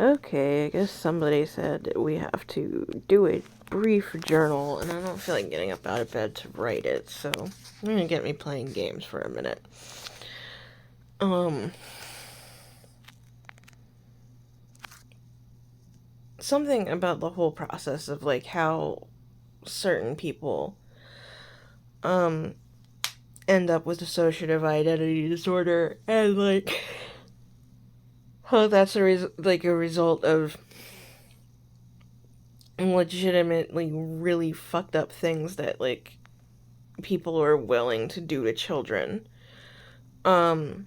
Okay, I guess somebody said that we have to do a brief journal, and I don't feel like getting up out of bed to write it, so I'm gonna get me playing games for a minute. Something about the whole process of, like, how certain people, end up with dissociative identity disorder, and, like, how that's a result of legitimately really fucked up things that, like, people are willing to do to children. But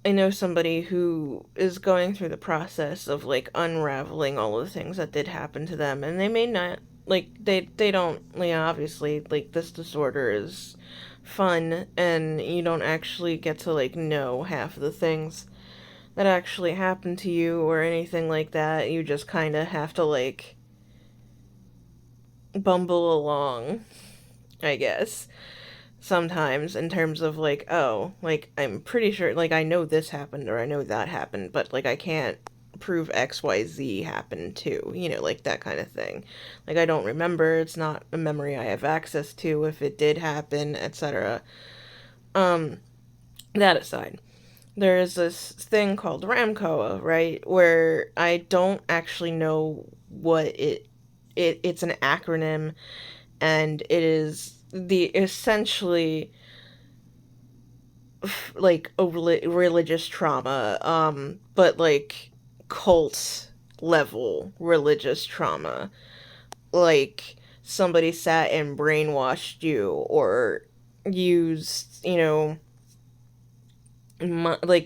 I know somebody who is going through the process of, like, unraveling all of the things that did happen to them, and they may not, like, they don't, obviously, like, this disorder is fun, and you don't actually get to, like, know half of the things that actually happen to you or anything like that. You just kind of have to, like, bumble along, I guess, sometimes, in terms of, like, oh, like, I'm pretty sure, like, I know this happened or I know that happened, but, like, I can't prove XYZ happened too, like, that kind of thing. Like, I don't remember, it's not a memory I have access to if it did happen, etc. That aside, there is this thing called RAMCOA, right, where I don't actually know what it's an acronym, and it is the essentially, like, a religious trauma, but, like, cult level religious trauma. Like, somebody sat and brainwashed you or used, like,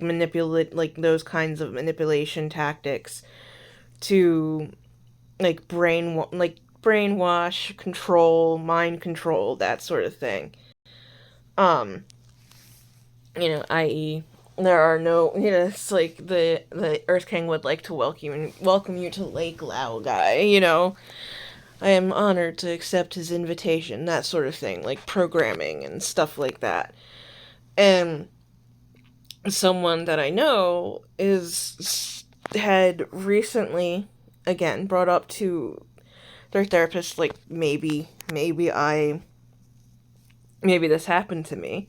manipulate, like, those kinds of manipulation tactics to, like, brainwash, control, mind control, that sort of thing. I.e., there are no, it's like the Earth King would like to welcome you to Lake Laogai. I am honored to accept his invitation, that sort of thing, like programming and stuff like that. And someone that I know had recently, again, brought up to their therapist, like, maybe this happened to me,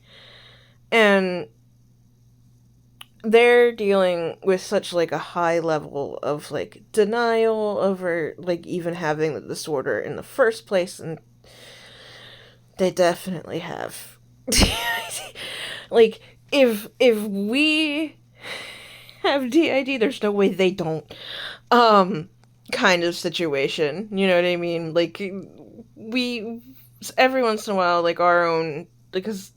and they're dealing with such, like, a high level of, like, denial over, like, even having the disorder in the first place, and they definitely have. Like, if we have DID, there's no way they don't. Kind of situation, you know what I mean? Like, we every once in a while, like, our own, because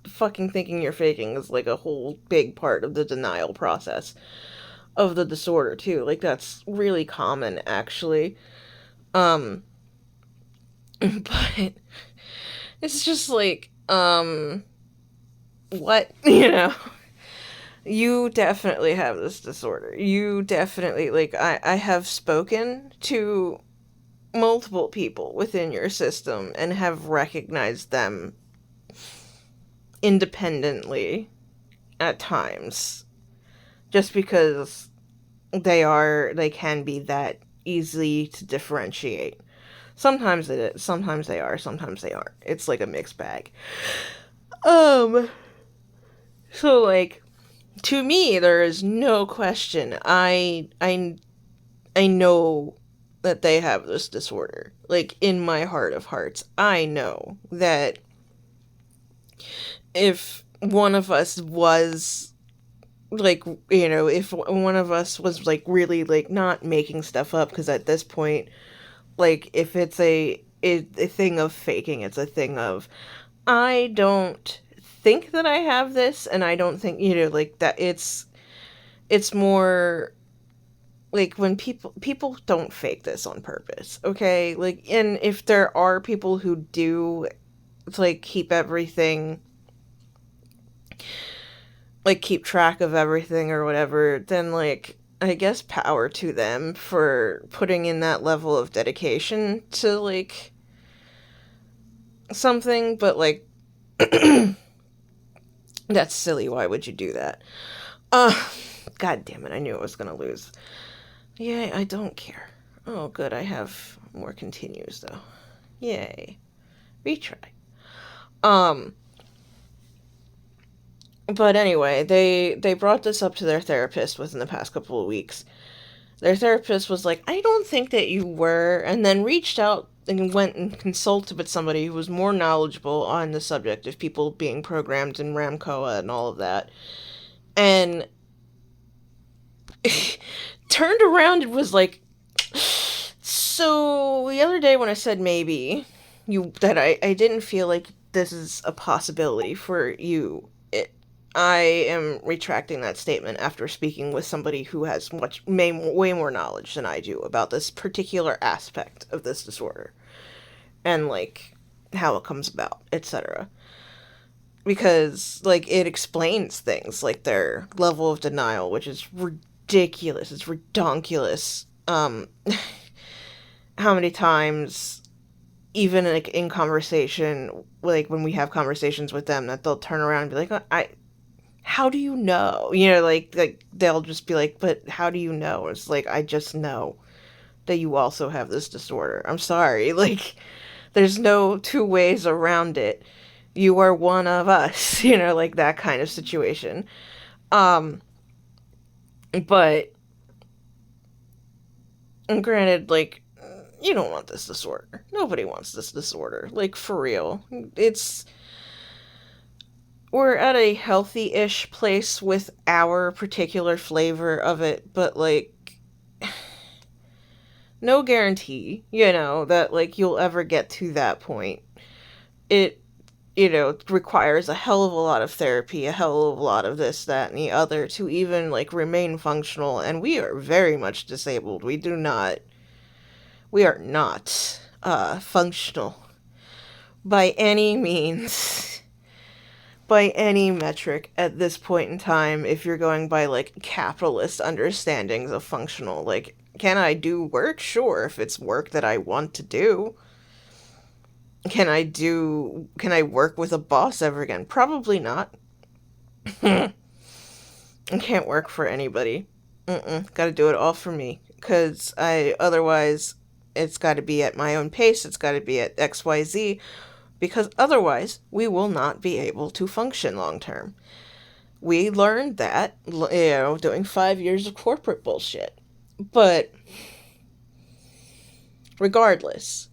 fucking thinking you're faking is, like, a whole big part of the denial process of the disorder too. Like, that's really common, actually. But it's just like, what? You definitely have this disorder. You definitely, like, I have spoken to multiple people within your system and have recognized them independently at times, just because they can be that easy to differentiate. Sometimes it is, sometimes they are, sometimes they aren't. It's like a mixed bag. Um, so, like, to me, there is no question. I know that they have this disorder. Like, in my heart of hearts, I know that if one of us was, like, if one of us was, like, really, like, not making stuff up, because at this point, like, if it's a thing of faking, it's a thing of, I don't think that I have this, and I don't think, like, that it's more like, when people don't fake this on purpose, okay? Like, and if there are people who do, like, keep track of everything or whatever, then, like, I guess power to them for putting in that level of dedication to, like, something, but, like, that's silly. Why would you do that? Uh, God damn it, I knew I was gonna lose. Yay, I don't care. Oh, good, I have more continues, though. Yay. Retry. Um, but anyway, they brought this up to their therapist within the past couple of weeks. Their therapist was like, I don't think that you were, and then reached out and went and consulted with somebody who was more knowledgeable on the subject of people being programmed in Ramkoa and all of that. And turned around and was like, so the other day when I said maybe I didn't feel like this is a possibility for you, I am retracting that statement after speaking with somebody who has way more knowledge than I do about this particular aspect of this disorder and like how it comes about, etc. Because like it explains things like their level of denial, which is ridiculous. It's redonkulous. How many times, even like in conversation, like when we have conversations with them, that they'll turn around and be like, how do you know? You know, like they'll just be like, but how do you know? It's like, I just know that you also have this disorder. I'm sorry. Like, there's no two ways around it. You are one of us, you know, like that kind of situation. Um, but granted, like, you don't want this disorder. Nobody wants this disorder. Like, for real. We're at a healthy-ish place with our particular flavor of it, but like no guarantee, you know, that like you'll ever get to that point. It, you know, requires a hell of a lot of therapy, a hell of a lot of this, that, and the other to even like remain functional. And we are very much disabled. We are not functional by any means. By any metric at this point in time, if you're going by like capitalist understandings of functional. Like, can I do work? Sure, if it's work that I want to do. Can I work with a boss ever again? Probably not. I can't work for anybody. Gotta do it all for me. Cause otherwise, it's gotta be at my own pace, it's gotta be at XYZ, because otherwise, we will not be able to function long term. We learned that, you know, doing 5 years of corporate bullshit. But regardless,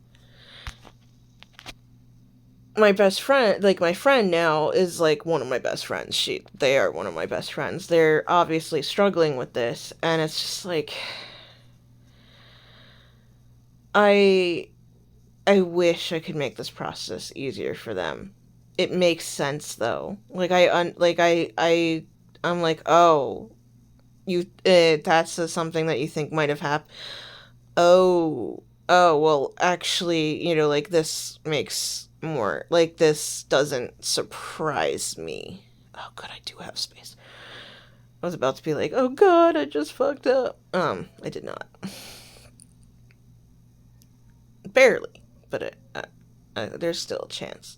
my best friend, like my friend now, is like one of my best friends. They are one of my best friends. They're obviously struggling with this, and it's just like I I wish I could make this process easier for them. It makes sense though. Like I'm like, oh, that's something that you think might have happened. Oh, well, actually, you know, like this makes more, like this doesn't surprise me. Oh, good, I do have space. I was about to be like, oh god, I just fucked up. I did not. Barely, but there's still a chance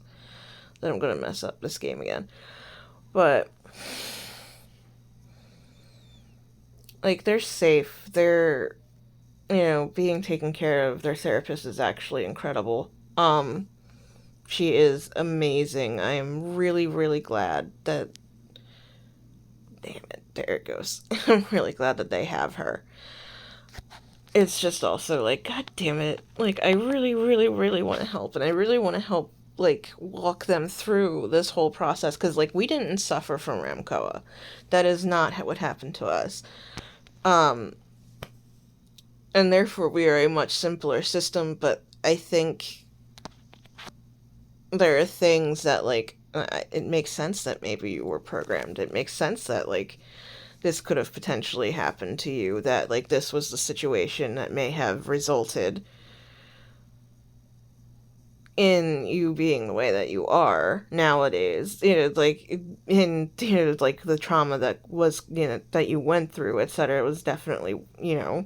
that I'm gonna mess up this game again. But, like, they're safe. They're, you know, being taken care of. Their therapist is actually incredible. She is amazing. I am really, really glad that. Damn it, there it goes. I'm really glad that they have her. It's just also like, god damn it. Like, I really, really, really want to help, and I really want to help, like, walk them through this whole process, because, like, we didn't suffer from Ramkoa. That is not what happened to us. Um, and therefore we are a much simpler system, but I think there are things that, like, it makes sense that maybe you were programmed. It makes sense that, like, this could have potentially happened to you, that, like, this was the situation that may have resulted in you being the way that you are nowadays. You know, like, in, you know, like, the trauma that was, you know, that you went through, etc., was definitely, you know,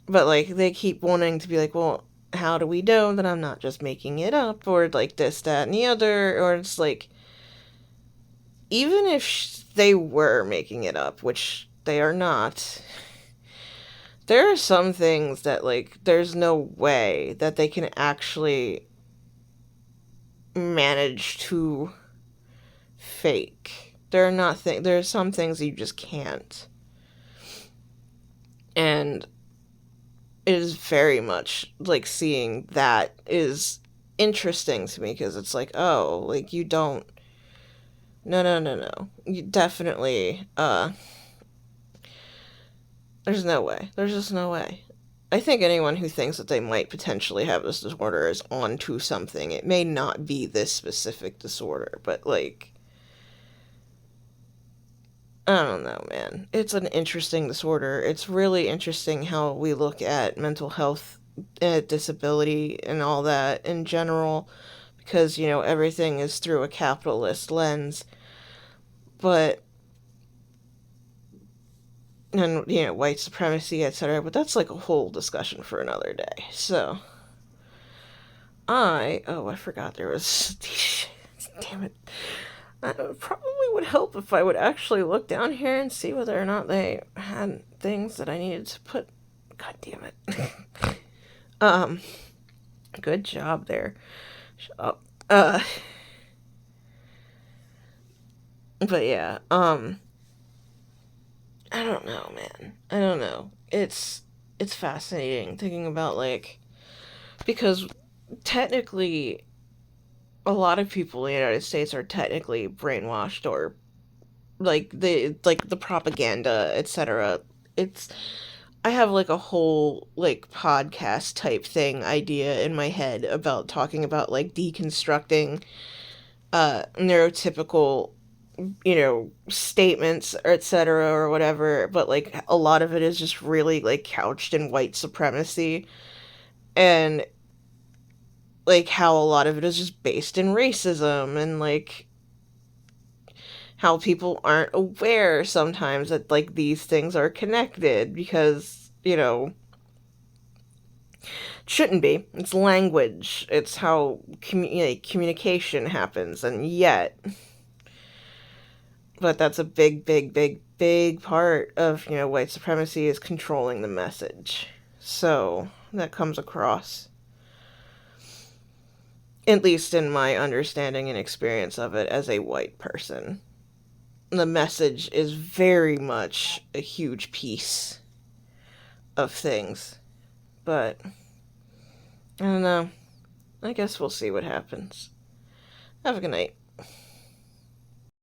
but, like, they keep wanting to be like, well, how do we know that I'm not just making it up, or like this, that, and the other, or it's like, even if they were making it up, which they are not, there are some things that, like, there's no way that they can actually manage to fake. There are not there are some things you just can't. And it is very much like seeing that is interesting to me, because it's like, oh, like, you don't, no, you definitely, there's no way, there's just no way. I think anyone who thinks that they might potentially have this disorder is onto something. It may not be this specific disorder, but, like, I don't know, man. It's an interesting disorder. It's really interesting how we look at mental health, disability, and all that in general, because, everything is through a capitalist lens. But, and, white supremacy, etc. But that's like a whole discussion for another day. So, I forgot there was, damn it. It probably would help if I would actually look down here and see whether or not they had things that I needed to put. God damn it. Good job there. Shut up. But yeah, I don't know, man. I don't know. It's fascinating thinking about, like, because technically a lot of people in the United States are technically brainwashed, or like the propaganda, etc. It's I have like a whole like podcast type thing idea in my head about talking about like deconstructing neurotypical, statements, or etc. or whatever, but like a lot of it is just really like couched in white supremacy, and like how a lot of it is just based in racism, and like how people aren't aware sometimes that like these things are connected, because, shouldn't be. It's language. It's how communication happens, and yet, but that's a big, big, big, big part of, white supremacy, is controlling the message. So that comes across, at least in my understanding and experience of it as a white person. The message is very much a huge piece of things. But I don't know. I guess we'll see what happens. Have a good night.